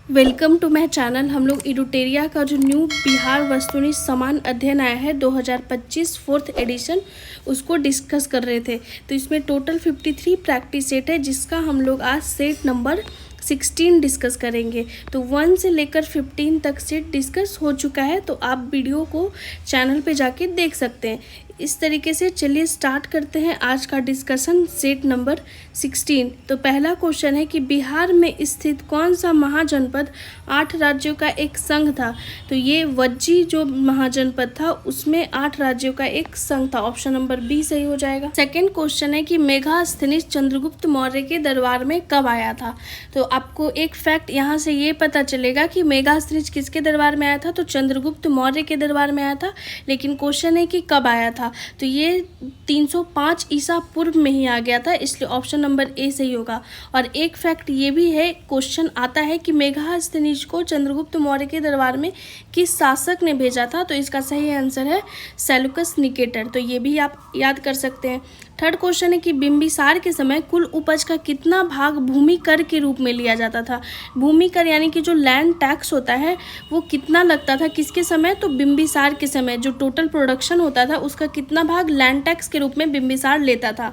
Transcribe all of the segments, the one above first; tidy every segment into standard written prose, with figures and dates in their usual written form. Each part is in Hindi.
Welcome to my channel. हम लोग इडुटेरिया का जो न्यू बिहार वस्तुनिष्ठ समान अध्ययन आया है 2025 फोर्थ एडिशन, उसको डिस्कस कर रहे थे। तो इसमें टोटल 53 प्रैक्टिस सेट है, जिसका हम लोग आज सेट नंबर 16 डिस्कस करेंगे। तो 1 से लेकर 15 तक सेट डिस्कस हो चुका है, तो आप वीडियो को चैनल पे जाके देख सकते हैं। इस तरीके से चलिए स्टार्ट करते हैं आज का डिस्कशन सेट नंबर 16। तो पहला क्वेश्चन है कि बिहार में स्थित कौन सा महाजनपद 8 राज्यों का एक संघ था। तो ये वज्जी जो महाजनपद था उसमें 8 राज्यों का एक संघ था। ऑप्शन नंबर बी सही हो जाएगा। सेकंड क्वेश्चन है कि मेगास्थनीज चंद्रगुप्त मौर्य के दरबार में कब आया था। तो आपको एक फैक्ट यहाँ से ये पता चलेगा कि मेगास्थनीज किसके दरबार में आया था, तो चंद्रगुप्त मौर्य के दरबार में आया था। लेकिन क्वेश्चन है कि कब आया था, तो ये 305 ईसा पूर्व में ही आ गया था, इसलिए ऑप्शन नंबर ए सही होगा। और एक फैक्ट ये भी है, क्वेश्चन आता है कि मेगास्थनीज को चंद्रगुप्त मौर्य के दरबार में किस शासक ने भेजा था, तो इसका सही आंसर है सेल्यूकस निकेटर। तो ये भी आप याद कर सकते हैं। थर्ड क्वेश्चन है कि बिंबिसार के समय कुल उपज का कितना भाग भूमि कर के रूप में लिया जाता था। भूमि कर यानी कि जो लैंड टैक्स होता है वो कितना लगता था किसके समय, तो बिंबिसार के समय जो टोटल प्रोडक्शन होता था उसका कितना भाग लैंड टैक्स के रूप में बिंबिसार लेता था।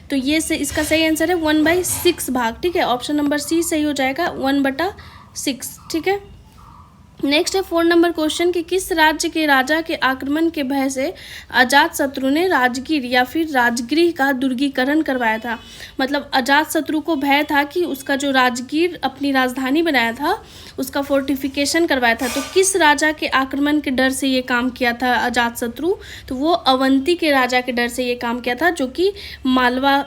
तो ये से इसका सही आंसर है 1/6 भाग। ठीक है, ऑप्शन नंबर सी सही हो जाएगा, 1/6। ठीक है, नेक्स्ट है 4 नंबर क्वेश्चन कि किस राज्य के राजा के आक्रमण के भय से अजातशत्रु ने राजगीर या फिर राजगृह का दुर्गीकरण करवाया था। मतलब अजातशत्रु को भय था कि उसका जो राजगीर अपनी राजधानी बनाया था उसका फोर्टिफिकेशन करवाया था। तो किस राजा के आक्रमण के डर से ये काम किया था अजातशत्रु, तो वो अवंती के राजा के डर से ये काम किया था, जो कि मालवा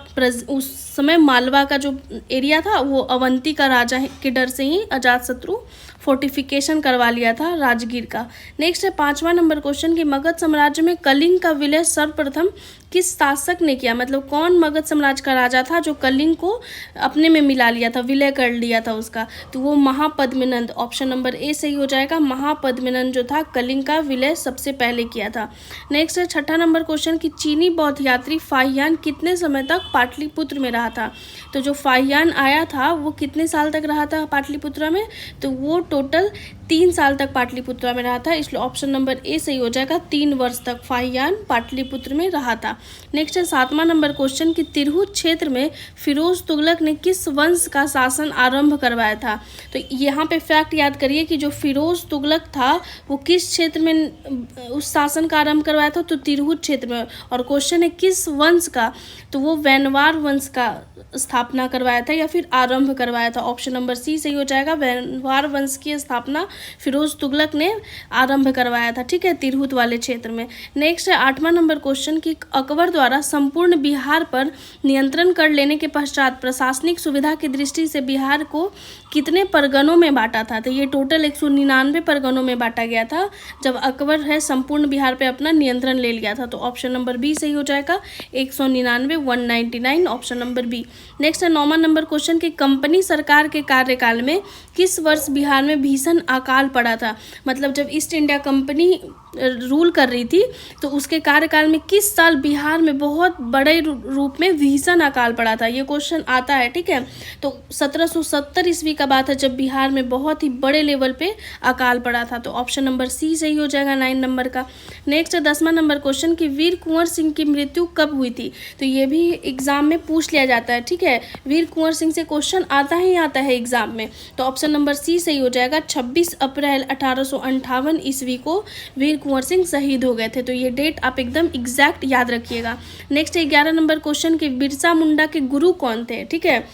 उस समय मालवा का जो एरिया था वो अवंती का राजा के डर से ही अजातशत्रु फोर्टिफिकेशन करवा लिया था राजगीर का। नेक्स्ट है 5वां नंबर क्वेश्चन कि मगध साम्राज्य में कलिंग का विलय सर्वप्रथम किस शासक ने किया। मतलब कौन मगध साम्राज्य का राजा था जो कलिंग को अपने में मिला लिया था, विलय कर लिया था उसका, तो वो महापद्मनंद। ऑप्शन नंबर ए सही हो जाएगा, महापद्मनंद जो था कलिंग का विलय सबसे पहले किया था। नेक्स्ट है 6ठा नंबर क्वेश्चन कि चीनी बौद्ध यात्री फाहियान कितने समय तक पाटलिपुत्र में रहा था। तो जो फाहियान आया था वो कितने साल तक रहा था पाटलिपुत्र में, तो वो टोटल 3 साल तक पाटलिपुत्र में रहा था, इसलिए ऑप्शन नंबर ए सही हो जाएगा। 3 वर्ष तक फाहियान पाटलिपुत्र में रहा था। नेक्स्ट है 7वां नंबर क्वेश्चन कि तिरहुत क्षेत्र में फिरोज तुगलक ने किस वंश का शासन आरंभ करवाया था। तो यहाँ पे फैक्ट याद करिए कि जो फिरोज तुगलक था वो किस क्षेत्र में उस शासन का आरंभ करवाया था, तो तिरहुत क्षेत्र में। और क्वेश्चन है किस वंश का, तो वो वैनवार वंश का स्थापना करवाया था या फिर आरंभ करवाया था। ऑप्शन नंबर सी सही हो जाएगा, वैनवार वंश की स्थापना फिरोज तुगलक ने आरंभ करवाया था। ठीक है, तिरहुत वाले क्षेत्र में। नेक्स्ट है 8वां नंबर क्वेश्चन कि अकबर द्वारा संपूर्ण बिहार पर नियंत्रण कर लेने के पश्चात प्रशासनिक सुविधा की दृष्टि से बिहार को कितने परगनों में बांटा था। तो ये टोटल 199 परगनों में बांटा गया था जब अकबर है संपूर्ण बिहार पे अपना नियंत्रण ले लिया था। तो ऑप्शन नंबर बी सही हो जाएगा, 199 199, ऑप्शन नंबर बी। नेक्स्ट है 9वां नंबर क्वेश्चन कि कंपनी सरकार के कार्यकाल में किस वर्ष बिहार में भीषण अकाल पड़ा था। मतलब जब ईस्ट इंडिया कंपनी रूल कर रही थी तो उसके कार्यकाल में किस साल बिहार में बहुत बड़े रूप में भीषण अकाल पड़ा था, ये क्वेश्चन आता है। ठीक है, तो 1770 ईस्वी का बात है जब बिहार में बहुत ही बड़े लेवल पे अकाल पड़ा था। तो ऑप्शन नंबर सी सही हो जाएगा 9 नंबर का। नेक्स्ट है 10वां नंबर क्वेश्चन कि वीर कुंवर सिंह की मृत्यु कब हुई थी। तो ये भी एग्जाम में पूछ लिया जाता है। ठीक है, वीर कुंवर सिंह से क्वेश्चन आता ही आता है एग्जाम में। तो ऑप्शन नंबर सी सही हो जाएगा, 26 अप्रैल 1858 ईस्वी को वीर कुंवर सिंह शहीद हो गए थे। तो ये डेट आप एकदम एग्जैक्ट याद रखिएगा। नेक्स्ट है 11 नंबर क्वेश्चन कि बिरसा मुंडा के गुरु कौन थे। ठीक है,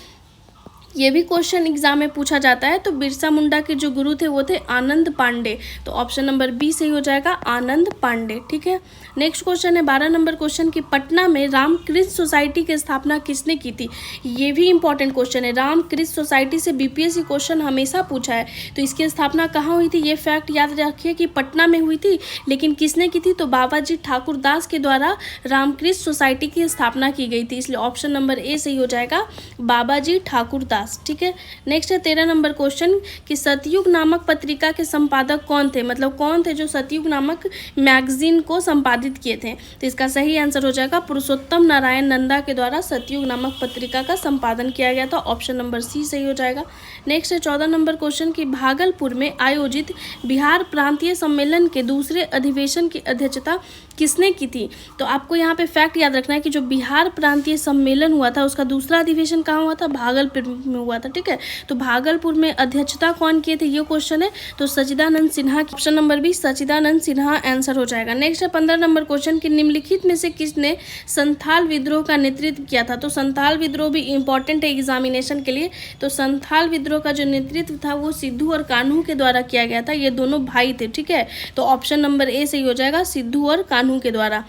ये भी क्वेश्चन एग्जाम में पूछा जाता है। तो बिरसा मुंडा के जो गुरु थे वो थे आनंद पांडे। तो ऑप्शन नंबर बी सही हो जाएगा, आनंद पांडे। ठीक है, नेक्स्ट क्वेश्चन है 12 नंबर क्वेश्चन कि पटना में रामकृष्ण सोसाइटी की स्थापना किसने की थी। ये भी इंपॉर्टेंट क्वेश्चन है, रामकृष्ण सोसाइटी से बीपीएससी क्वेश्चन हमेशा पूछा है। तो इसकी स्थापना कहाँ हुई थी, ये फैक्ट याद रखिए कि पटना में हुई थी। लेकिन किसने की थी, तो बाबाजी ठाकुर दास के द्वारा रामकृष्ण सोसाइटी की स्थापना की गई थी, इसलिए ऑप्शन नंबर ए सही हो जाएगा, बाबाजी ठाकुर दास। दास। ठीक है, नेक्स्ट है 13 नंबर क्वेश्चन कि सतयुग नामक पत्रिका के संपादक कौन थे, मतलब कौन थे जो सतयुग नामक मैगजीन को संपादित किए थे। तो इसका सही आंसर हो जाएगा पुरुषोत्तम नारायण नंदा के द्वारा सतयुग नामक पत्रिका का संपादन किया गया था। ऑप्शन नंबर सी सही हो जाएगा। नेक्स्ट है 14 नंबर क्वेश्चन कि भागलपुर में आयोजित बिहार प्रांतीय सम्मेलन के दूसरे अधिवेशन की अध्यक्षता किसने की थी। तो आपको यहाँ पे फैक्ट याद रखना है कि जो बिहार प्रांतीय सम्मेलन हुआ था उसका दूसरा अधिवेशन कहाँ हुआ था, भागलपुर में हुआ था। ठीक है, तो भागलपुर में अध्यक्षता कौन किए थे, ये क्वेश्चन है। तो सच्चिदानंद सिन्हा, ऑप्शन नंबर बी सच्चिदानंद सिन्हा आंसर हो जाएगा। नेक्स्ट है 15 नंबर क्वेश्चन कि निम्नलिखित में से किसने संथाल विद्रोह का नेतृत्व किया था। तो संथाल विद्रोह भी इंपॉर्टेंट है एग्जामिनेशन के लिए। तो संथाल विद्रोह का जो नेतृत्व था वो सिद्धू और कान्हू के द्वारा किया गया था। ये दोनों भाई थे। ठीक है, तो ऑप्शन नंबर ए सही हो जाएगा, सिद्धू और कान्हू के द्वारा।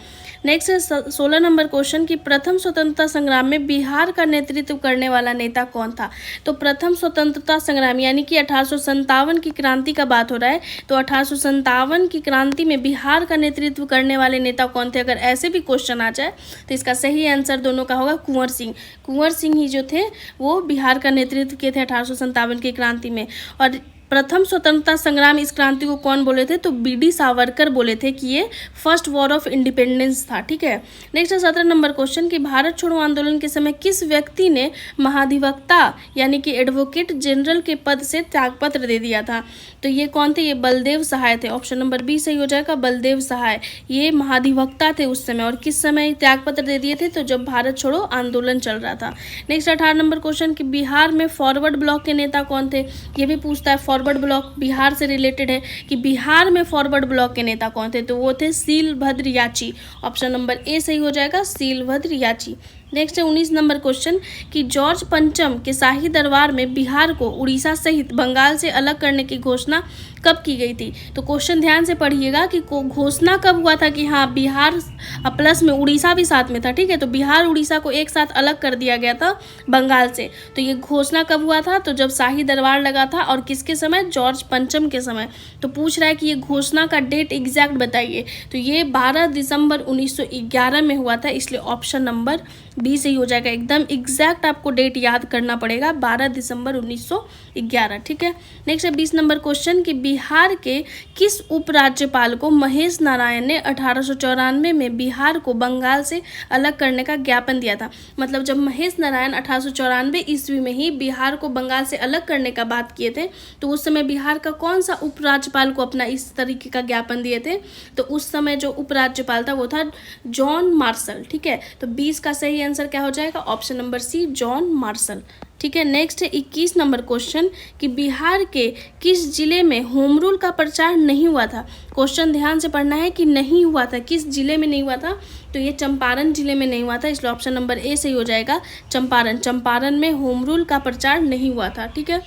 नेक्स्ट है 16 नंबर क्वेश्चन कि प्रथम स्वतंत्रता संग्राम में बिहार का नेतृत्व करने वाला नेता कौन था। तो प्रथम स्वतंत्रता संग्राम यानी कि 1857 की क्रांति का बात हो रहा है। तो 1857 की क्रांति में बिहार का नेतृत्व करने वाले नेता कौन थे, अगर ऐसे भी क्वेश्चन आ जाए तो इसका सही आंसर दोनों का होगा कुंवर सिंह। कुंवर सिंह ही जो थे वो बिहार का नेतृत्व किए थे 1857 की क्रांति में। और प्रथम स्वतंत्रता संग्राम इस क्रांति को कौन बोले थे, तो बीडी सावरकर बोले थे कि ये फर्स्ट वॉर ऑफ इंडिपेंडेंस था। ठीक है, नेक्स्ट है 17 नंबर क्वेश्चन कि भारत छोड़ो आंदोलन के समय किस व्यक्ति ने महाधिवक्ता यानी कि एडवोकेट जनरल के पद से त्यागपत्र दे दिया था। तो ये कौन थे, ये बलदेव सहाय थे। ऑप्शन नंबर बी सही हो जाएगा, बलदेव सहाय। ये महाधिवक्ता थे उस समय, और किस समय त्यागपत्र दे दिए थे, तो जब भारत छोड़ो आंदोलन चल रहा था। नेक्स्ट 18 नंबर क्वेश्चन कि बिहार में फॉरवर्ड ब्लॉक के नेता कौन थे, ये भी पूछता है। फॉरवर्ड ब्लॉक बिहार से रिलेटेड है कि बिहार में फॉरवर्ड ब्लॉक के नेता कौन थे, तो वो थे सीलभद्र याची। ऑप्शन नंबर ए सही हो जाएगा, सीलभद्र याची। नेक्स्ट है 19 नंबर क्वेश्चन कि जॉर्ज पंचम के शाही दरबार में बिहार को उड़ीसा सहित बंगाल से अलग करने की घोषणा कब की गई थी। तो क्वेश्चन ध्यान से पढ़िएगा कि घोषणा कब हुआ था कि हाँ बिहार प्लस में उड़ीसा भी साथ में था। ठीक है, तो बिहार उड़ीसा को एक साथ अलग कर दिया गया था बंगाल से। तो ये घोषणा कब हुआ था, तो जब शाही दरबार लगा था, और किसके समय, जॉर्ज पंचम के समय। तो पूछ रहा है कि ये घोषणा का डेट एग्जैक्ट बताइए। तो ये 12 दिसंबर 1911 में हुआ था, इसलिए ऑप्शन नंबर बी सही हो जाएगा। एकदम एग्जैक्ट आपको डेट याद करना पड़ेगा, 12 दिसंबर 1911। ठीक है, नेक्स्ट है 20 नंबर क्वेश्चन कि बिहार के किस उपराज्यपाल को महेश नारायण ने 1894 में बिहार को बंगाल से अलग करने का ज्ञापन दिया था। मतलब जब महेश नारायण 1894 ईस्वी में ही बिहार को बंगाल से अलग करने का बात किए थे, तो उस समय बिहार का कौन सा उपराज्यपाल को अपना इस तरीके का ज्ञापन दिए थे, तो उस समय जो उपराज्यपाल था वो था जॉन मार्शल। ठीक है, तो 20 का सही आंसर क्या हो जाएगा, option number C John Marshall. ठीक है, नेक्स्ट है 21 नंबर क्वेश्चन कि बिहार के किस जिले में होम रूल का प्रचार नहीं हुआ था। क्वेश्चन ध्यान से पढ़ना है कि नहीं हुआ था, किस जिले में नहीं हुआ था, तो ये चंपारण जिले में नहीं हुआ था, इसलिए ऑप्शन नंबर ए सही हो जाएगा, चंपारण। चंपारण में होम रूल का प्रचार नहीं हुआ था। ठीक है,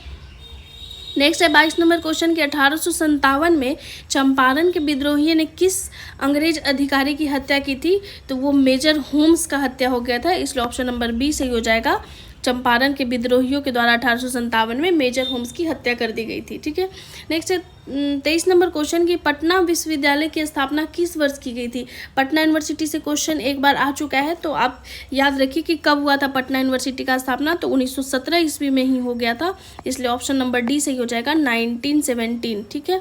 नेक्स्ट है 22 नंबर क्वेश्चन कि 1857 में चंपारण के विद्रोहियों ने किस अंग्रेज अधिकारी की हत्या की थी, तो वो मेजर होम्स का हत्या हो गया था, इसलिए ऑप्शन नंबर बी सही हो जाएगा। चंपारण के विद्रोहियों के द्वारा 1857 में मेजर होम्स की हत्या कर दी गई थी। ठीक है, नेक्स्ट है 23 नंबर क्वेश्चन की पटना विश्वविद्यालय की स्थापना किस वर्ष की गई थी। पटना यूनिवर्सिटी से क्वेश्चन एक बार आ चुका है, तो आप याद रखिए कि कब हुआ था पटना यूनिवर्सिटी का स्थापना, तो 1917 ईस्वी में ही हो गया था, इसलिए ऑप्शन नंबर डी सही हो जाएगा, 1917। ठीक है,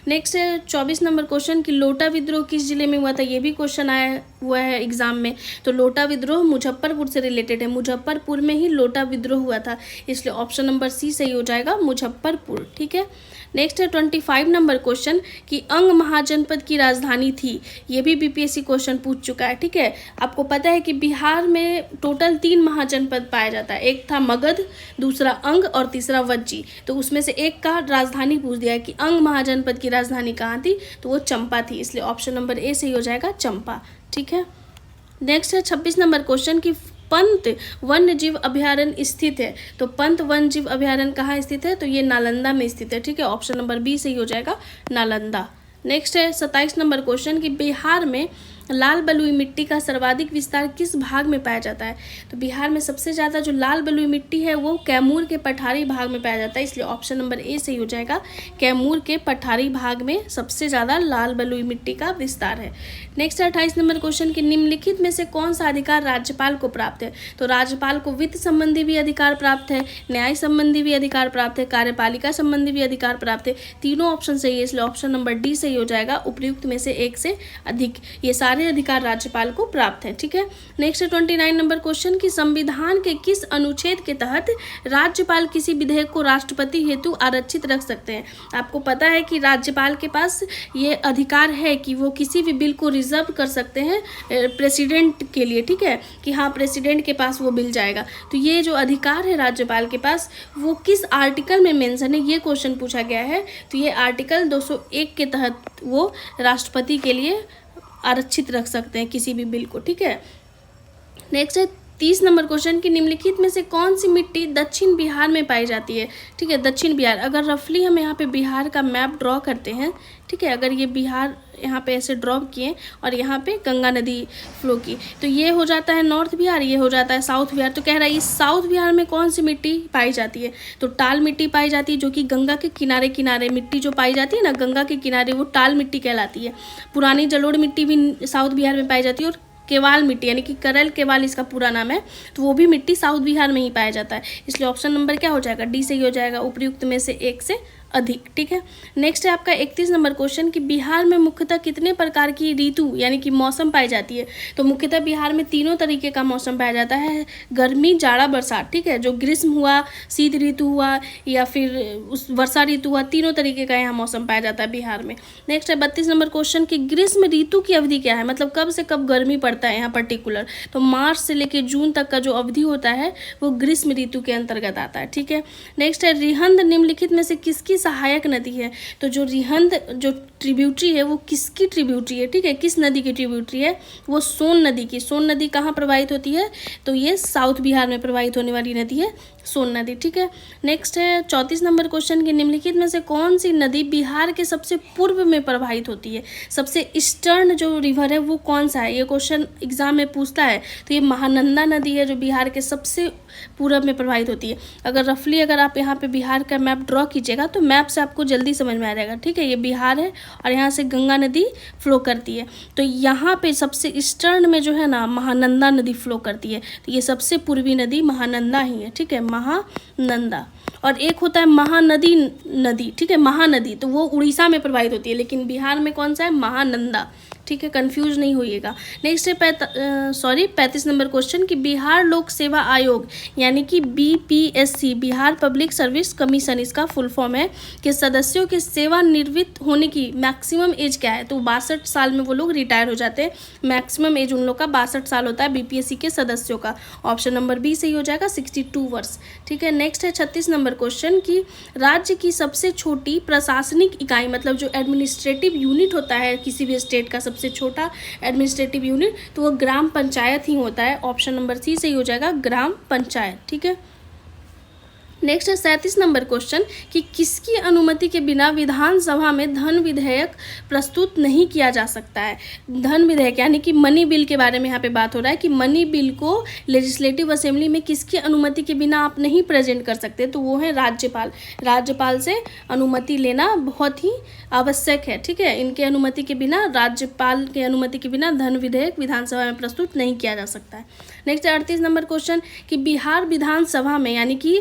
नेक्स्ट है 24 नंबर क्वेश्चन कि लोटा विद्रोह किस जिले में हुआ था, ये भी क्वेश्चन आया हुआ है एग्जाम में। तो लोटा विद्रोह मुजफ्फरपुर से रिलेटेड है, मुजफ्फरपुर में ही लोटा विद्रोह हुआ था, इसलिए ऑप्शन नंबर सी सही हो जाएगा, मुजफ्फरपुर। ठीक है, नेक्स्ट है 25 नंबर क्वेश्चन कि अंग महाजनपद की राजधानी थी, ये भी बीपीएससी क्वेश्चन पूछ चुका है। ठीक है, आपको पता है कि बिहार में टोटल 3 महाजनपद पाया जाता है, एक था मगध, दूसरा अंग और तीसरा वज्जी। तो उसमें से एक का राजधानी पूछ दिया है कि अंग महाजनपद की राजधानी कहाँ थी, तो वो चंपा थी, इसलिए ऑप्शन नंबर ए सही हो जाएगा, चंपा। ठीक है, नेक्स्ट है 26 नंबर क्वेश्चन कि पंत वन्य जीव अभयारण्य स्थित है, तो पंत वन्य जीव अभयारण्य कहाँ स्थित है, तो ये नालंदा में स्थित है। ठीक है, ऑप्शन नंबर बी सही हो जाएगा, नालंदा। नेक्स्ट है 27 नंबर क्वेश्चन कि बिहार में लाल बलुई मिट्टी का सर्वाधिक विस्तार किस भाग में पाया जाता है? तो बिहार में सबसे ज़्यादा जो लाल बलुई मिट्टी है वो कैमूर के पठारी भाग में पाया जाता है, इसलिए ऑप्शन नंबर ए सही हो जाएगा। कैमूर के पठारी भाग में सबसे ज़्यादा लाल बलुई मिट्टी का विस्तार है। नेक्स्ट 28 नंबर क्वेश्चन कि निम्नलिखित में से कौन सा अधिकार राज्यपाल को प्राप्त है? तो राज्यपाल को वित्त संबंधी भी अधिकार प्राप्त है, न्याय संबंधी भी अधिकार प्राप्त है, कार्यपालिका संबंधी भी अधिकार प्राप्त है। तीनों ऑप्शन सही है, इसलिए ऑप्शन नंबर डी सही हो जाएगा। उपयुक्त में से एक से अधिक, ये सारे अधिकार राज्यपाल को प्राप्त है। ठीक है। नेक्स्ट 29 नंबर क्वेश्चन कि संविधान के किस अनुच्छेद के तहत राज्यपाल किसी विधेयक को राष्ट्रपति हेतु आरक्षित रख सकते हैं? आपको पता है कि राज्यपाल के पास ये अधिकार है कि वो किसी भी बिल को रिजर्व कर सकते हैं प्रेसिडेंट के लिए। ठीक है, कि हाँ प्रेसिडेंट के पास वो बिल जाएगा। तो ये जो अधिकार है राज्यपाल के पास वो किस आर्टिकल में मेंशन है, ये क्वेश्चन पूछा गया है। तो ये आर्टिकल 201 के तहत वो राष्ट्रपति के लिए आरक्षित रख सकते हैं किसी भी बिल को। ठीक है। नेक्स्ट है 30 नंबर क्वेश्चन कि निम्नलिखित में से कौन सी मिट्टी दक्षिण बिहार में पाई जाती है? ठीक है, दक्षिण बिहार। अगर रफली हम यहाँ पे बिहार का मैप ड्रॉ करते हैं, ठीक है, अगर ये बिहार यहाँ पे ऐसे ड्रॉ किए और यहाँ पे गंगा नदी फ्लो की, तो ये हो जाता है नॉर्थ बिहार, ये हो जाता है साउथ बिहार। तो कह रहा है इस साउथ बिहार में कौन सी मिट्टी पाई जाती है? तो टाल मिट्टी पाई जाती है, जो कि गंगा के किनारे किनारे मिट्टी जो पाई जाती है ना गंगा के किनारे, वो टाल मिट्टी कहलाती है। पुरानी जलोढ़ मिट्टी भी साउथ बिहार में पाई जाती है, और केवाल मिट्टी यानी कि करल केवाल इसका पूरा नाम है, तो वो भी मिट्टी साउथ बिहार में ही पाया जाता है, इसलिए ऑप्शन नंबर क्या हो जाएगा? डी सही हो जाएगा। उपयुक्त में से एक से अधिक। ठीक है। नेक्स्ट है आपका 31 नंबर क्वेश्चन कि बिहार में मुख्यतः कितने प्रकार की ऋतु यानी कि मौसम पाई जाती है? तो मुख्यतः बिहार में तीनों तरीके का मौसम पाया जाता है, गर्मी, जाड़ा, बरसात। ठीक है, जो ग्रीष्म हुआ, शीत ऋतु हुआ या फिर उस वर्षा ऋतु हुआ, तीनों तरीके का यहाँ मौसम पाया जाता है बिहार में। नेक्स्ट है 32 नंबर क्वेश्चन कि ग्रीष्म ऋतु की अवधि क्या है? मतलब कब से कब गर्मी पड़ता है यहाँ पर्टिकुलर? तो मार्च से लेकर जून तक का जो अवधि होता है वो ग्रीष्म ऋतु के अंतर्गत आता है। ठीक है। नेक्स्ट है रिहंद निम्नलिखित में से किसकी सहायक नदी है? तो जो रिहंद जो ट्रिब्यूटरी है वो किसकी ट्रिब्यूटरी है? ठीक है, किस नदी की ट्रिब्यूटरी है? वो सोन नदी की। सोन नदी कहाँ प्रवाहित होती है? तो ये साउथ बिहार में प्रवाहित होने वाली नदी है सोन नदी। ठीक है। नेक्स्ट है 34 नंबर क्वेश्चन कि निम्नलिखित में से कौन सी नदी बिहार के सबसे पूर्व में प्रवाहित होती है? सबसे ईस्टर्न जो रिवर है वो कौन सा है? ये क्वेश्चन एग्जाम में पूछता है। तो ये महानंदा नदी है जो बिहार के सबसे पूरब में प्रवाहित होती है। अगर रफली अगर आप यहाँ पे बिहार का मैप ड्रॉ कीजिएगा तो मैप से आपको जल्दी समझ में आ जाएगा। ठीक है, ये बिहार है और यहाँ से गंगा नदी फ्लो करती है, तो यहाँ पे सबसे ईस्टर्न में जो है ना महानंदा नदी फ्लो करती है, तो ये सबसे पूर्वी नदी महानंदा ही है। ठीक है, महानंदा। और एक होता है महानदी नदी। ठीक है, महानदी तो वो उड़ीसा में प्रवाहित होती है, लेकिन बिहार में कौन सा है? महानंदा। ठीक है, कंफ्यूज नहीं होइएगा। नेक्स्ट है 35 नंबर क्वेश्चन कि बिहार लोक सेवा आयोग यानी कि BPSC Bihar public service commission इसका फुल फॉर्म है कि सदस्यों के सेवानिवृत्त होने की मैक्सिमम एज क्या है? तो 62 साल में वो लोग रिटायर हो जाते हैं। मैक्सिमम एज उन लोग का 62 साल होता है BPSC के सदस्यों का। ऑप्शन नंबर बी सही हो जाएगा, 62 वर्ष। ठीक है। नेक्स्ट है 36 नंबर क्वेश्चन कि राज्य की सबसे छोटी प्रशासनिक इकाई मतलब जो एडमिनिस्ट्रेटिव यूनिट होता है किसी भी स्टेट का सबसे छोटा एडमिनिस्ट्रेटिव यूनिट, तो वो ग्राम पंचायत ही होता है। ऑप्शन नंबर सी सही हो जाएगा, ग्राम पंचायत। ठीक है। नेक्स्ट है 37 नंबर क्वेश्चन कि किसकी अनुमति के बिना विधानसभा में धन विधेयक प्रस्तुत नहीं किया जा सकता है? धन विधेयक यानी कि मनी बिल के बारे में यहाँ पे बात हो रहा है कि मनी बिल को लेजिस्लेटिव असेंबली में किसकी अनुमति के बिना आप नहीं प्रेजेंट कर सकते, तो वो है राज्यपाल। राज्यपाल से अनुमति लेना बहुत ही आवश्यक है। ठीक है, इनके अनुमति के बिना, राज्यपाल के अनुमति के बिना धन विधेयक विधानसभा में प्रस्तुत नहीं किया जा सकता है। नेक्स्ट 38 नंबर क्वेश्चन कि बिहार विधानसभा में यानी कि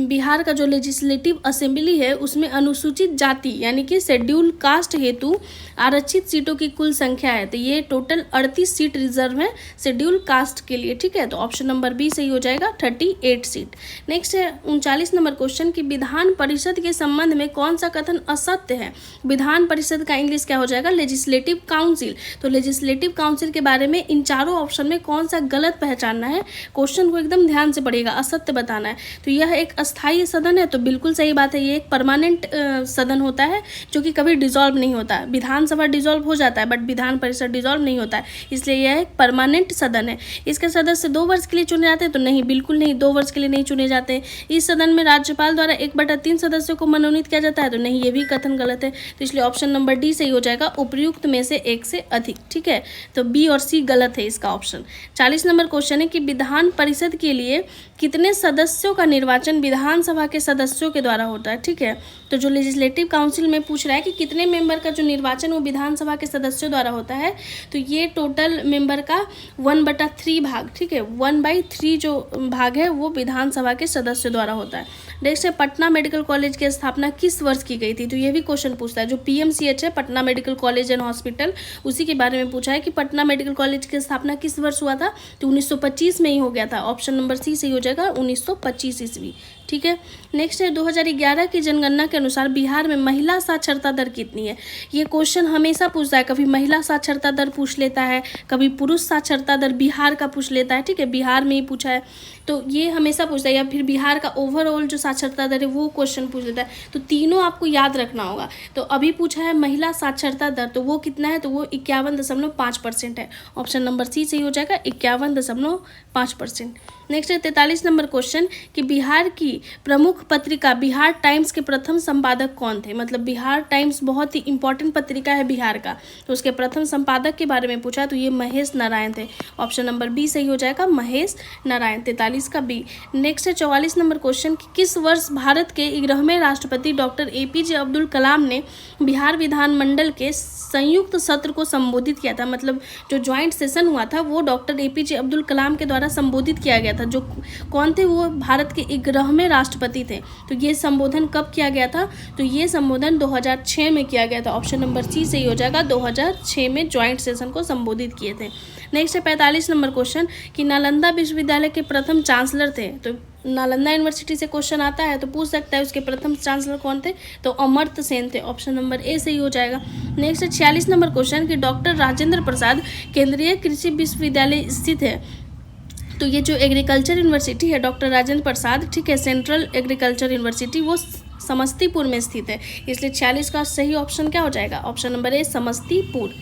बिहार का जो लेजिस्लेटिव असेंबली है उसमें अनुसूचित जाति यानी कि शेड्यूल कास्ट हेतु आरक्षित सीटों की कुल संख्या है, तो ये टोटल 38 सीट रिजर्व है शेड्यूल कास्ट के लिए। ठीक है, तो ऑप्शन नंबर बी सही हो जाएगा, 38 सीट। नेक्स्ट है 39 नंबर क्वेश्चन कि विधान परिषद के संबंध में कौन सा कथन असत्य है? विधान परिषद का इंग्लिश क्या हो जाएगा? Legislative council. तो लेजिस्लेटिव काउंसिल के बारे में इन चारों ऑप्शन में कौन सा गलत पहचानना है? क्वेश्चन को एकदम ध्यान से पढ़िएगा, असत्य बताना है। तो यह एक अस्थायी सदन है, तो बिल्कुल सही बात है, ये एक परमानेंट सदन होता है जो कि कभी डिसॉल्व नहीं होता। विधानसभा डिसॉल्व हो जाता है बट विधान परिषद डिसॉल्व नहीं होता है, इसलिए यह एक परमानेंट सदन है। इसके सदस्य 2 वर्ष के लिए चुने जाते हैं, तो नहीं, बिल्कुल नहीं, 2 वर्ष के लिए नहीं चुने जाते। इस सदन में राज्यपाल द्वारा 1/3 सदस्यों को मनोनीत किया जाता है, तो नहीं, ये भी कथन गलत है। तो इसलिए ऑप्शन नंबर डी सही हो जाएगा, उपर्युक्त में से एक से अधिक। ठीक है, तो बी और सी गलत है इसका ऑप्शन। 40 नंबर क्वेश्चन है कि विधान परिषद के लिए कितने सदस्यों का निर्वाचन विधानसभा के सदस्यों के द्वारा होता है। ठीक है, तो जो लेजिस्लेटिव काउंसिल में पूछ रहा है कि कितने मेंबर का जो निर्वाचन वो विधानसभा के सदस्यों द्वारा होता है, तो ये टोटल मेंबर का 1/3 भाग, ठीक है, 1/3 जो भाग है वो विधानसभा के सदस्यों द्वारा होता है। नेक्स्ट है पटना मेडिकल कॉलेज की स्थापना किस वर्ष की गई थी, तो ये भी क्वेश्चन पूछता है। जो PMCH है, Patna medical college and hospital, उसी के बारे में पूछा है कि पटना मेडिकल कॉलेज की स्थापना किस वर्ष हुआ था, तो 1925 में ही हो गया था। ऑप्शन नंबर सी सही हो जाएगा, 1925 ईस्वी। ठीक है, नेक्स्ट है 2011 की जनगणना के अनुसार बिहार में महिला साक्षरता दर कितनी है। ये क्वेश्चन हमेशा पूछता है, कभी महिला साक्षरता दर पूछ लेता है, कभी पुरुष साक्षरता दर बिहार का पूछ लेता है। ठीक है, बिहार में ही पूछा है, तो ये हमेशा पूछता है, या फिर बिहार का ओवरऑल जो साक्षरता दर है वो क्वेश्चन पूछ लेता है। तो तीनों आपको याद रखना होगा। तो अभी पूछा है महिला साक्षरता दर, तो वो कितना है, तो वो 51.5% है। ऑप्शन नंबर सी सही हो जाएगा, 51.5%। नेक्स्ट है 43 नंबर क्वेश्चन कि बिहार की प्रमुख पत्रिका बिहार टाइम्स के प्रथम संपादक कौन थे। मतलब बिहार टाइम्स बहुत ही इंपॉर्टेंट पत्रिका है बिहार का, तो उसके प्रथम संपादक के बारे में पूछा, तो ये महेश नारायण थे। ऑप्शन नंबर बी सही हो जाएगा, महेश नारायण, 43 का बी। नेक्स्ट है 44 नंबर क्वेश्चन कि किस वर्ष भारत के 11वें राष्ट्रपति डॉक्टर APJ अब्दुल कलाम ने बिहार विधानमंडल के संयुक्त सत्र को संबोधित किया था। मतलब जो ज्वाइंट सेशन हुआ था वो डॉक्टर APJ अब्दुल कलाम के द्वारा संबोधित किया गया था। जो कौन थे, वो भारत के 11वें राष्ट्रपति थे। तो ये संबोधन कब किया गया था, तो ये संबोधन 2006 में किया गया था। ऑप्शन नंबर सी सही हो जाएगा, 2006 में ज्वाइंट सेशन को संबोधित किए थे। नेक्स्ट है 45 नंबर क्वेश्चन कि नालंदा विश्वविद्यालय के प्रथम चांसलर थे। तो नालंदा यूनिवर्सिटी से क्वेश्चन आता है तो पूछ सकता है उसके प्रथम चांसलर कौन थे, तो अमर्त्य सेन थे। ऑप्शन नंबर ए सही हो जाएगा। नेक्स्ट है 46 नंबर क्वेश्चन कि डॉक्टर राजेंद्र प्रसाद केंद्रीय कृषि विश्वविद्यालय स्थित है। तो ये जो एग्रीकल्चर यूनिवर्सिटी है डॉक्टर राजेंद्र प्रसाद, ठीक है, सेंट्रल एग्रीकल्चर यूनिवर्सिटी, वो समस्तीपुर में स्थित है। इसलिए 46 का सही ऑप्शन क्या हो जाएगा, option number A Samastipur.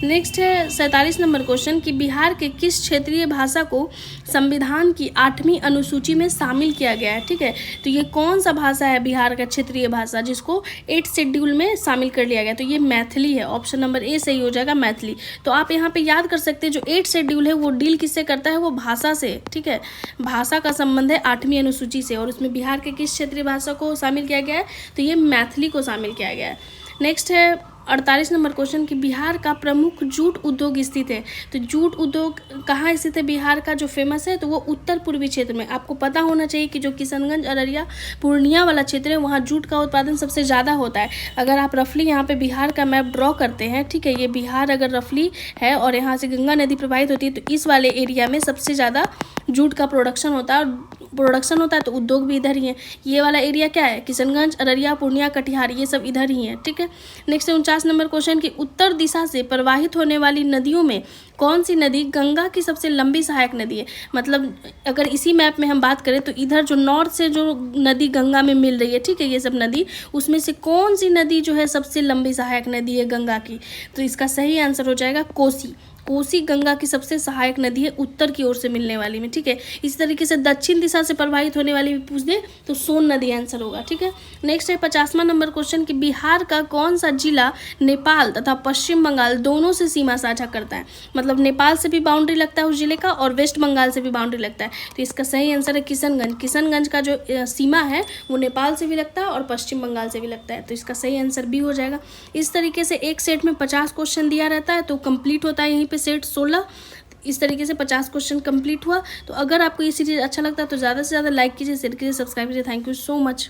Next है 47 नंबर क्वेश्चन कि बिहार के किस क्षेत्रीय भाषा को संविधान की 8वीं अनुसूची में शामिल किया गया है। ठीक है, तो ये कौन सा भाषा है बिहार का क्षेत्रीय भाषा जिसको 8 शेड्यूल में शामिल कर लिया गया, तो ये मैथिली है। ऑप्शन नंबर ए सही हो जाएगा, मैथिली। तो आप यहाँ पे याद कर सकते हैं जो 8 शेड्यूल है वो डील किससे करता है, वो भाषा से। ठीक है, भाषा का संबंध है 8वीं अनुसूची से, और उसमें बिहार के किस क्षेत्रीय भाषा को शामिल किया गया है, तो ये मैथिली को शामिल किया गया है। नेक्स्ट है 48 नंबर क्वेश्चन कि बिहार का प्रमुख जूट उद्योग स्थित है। तो जूट उद्योग कहाँ स्थित है बिहार का जो फेमस है, तो वो उत्तर पूर्वी क्षेत्र में। आपको पता होना चाहिए कि जो किशनगंज, अररिया, पूर्णिया वाला क्षेत्र है वहाँ जूट का उत्पादन सबसे ज़्यादा होता है। अगर आप रफली यहाँ पे बिहार का मैप ड्रॉ करते हैं, ठीक है, ये बिहार अगर रफली है और यहाँ से गंगा नदी प्रवाहित होती है, तो इस वाले एरिया में सबसे ज़्यादा जूट का प्रोडक्शन होता है, तो उद्योग भी इधर ही है। ये वाला एरिया क्या है, किशनगंज, अररिया, पूर्णिया, कटिहार, ये सब इधर ही है। ठीक है, नेक्स्ट 49 नंबर क्वेश्चन कि उत्तर दिशा से प्रवाहित होने वाली नदियों में कौन सी नदी गंगा की सबसे लंबी सहायक नदी है। मतलब अगर इसी मैप में हम बात करें तो इधर जो नॉर्थ से जो नदी गंगा में मिल रही है, ठीक है, ये सब नदी, उसमें से कौन सी नदी जो है सबसे लंबी सहायक नदी है गंगा की, तो इसका सही आंसर हो जाएगा कोसी। कोसी गंगा की सबसे सहायक नदी है उत्तर की ओर से मिलने वाली में। ठीक है, इसी तरीके से दक्षिण दिशा से प्रवाहित होने वाली भी पूछ दे तो सोन नदी आंसर होगा। ठीक है, नेक्स्ट है 50वां नंबर क्वेश्चन कि बिहार का कौन सा जिला नेपाल तथा पश्चिम बंगाल दोनों से सीमा साझा करता है। मतलब नेपाल से भी बाउंड्री लगता है उस जिले का और वेस्ट बंगाल से भी बाउंड्री लगता है, तो इसका सही आंसर है किशनगंज। किशनगंज का जो सीमा है वो नेपाल से भी लगता है और पश्चिम बंगाल से भी लगता है, तो इसका सही आंसर भी हो जाएगा। इस तरीके से एक सेट में 50 क्वेश्चन दिया रहता है, तो कंप्लीट होता है यहीं पे सेट 16। इस तरीके से 50 क्वेश्चन कंप्लीट हुआ। तो अगर आपको ये सीरीज अच्छा लगता है तो ज़्यादा से ज़्यादा लाइक कीजिए, शेयर कीजिए, सब्सक्राइब कीजिए। Thank you so much.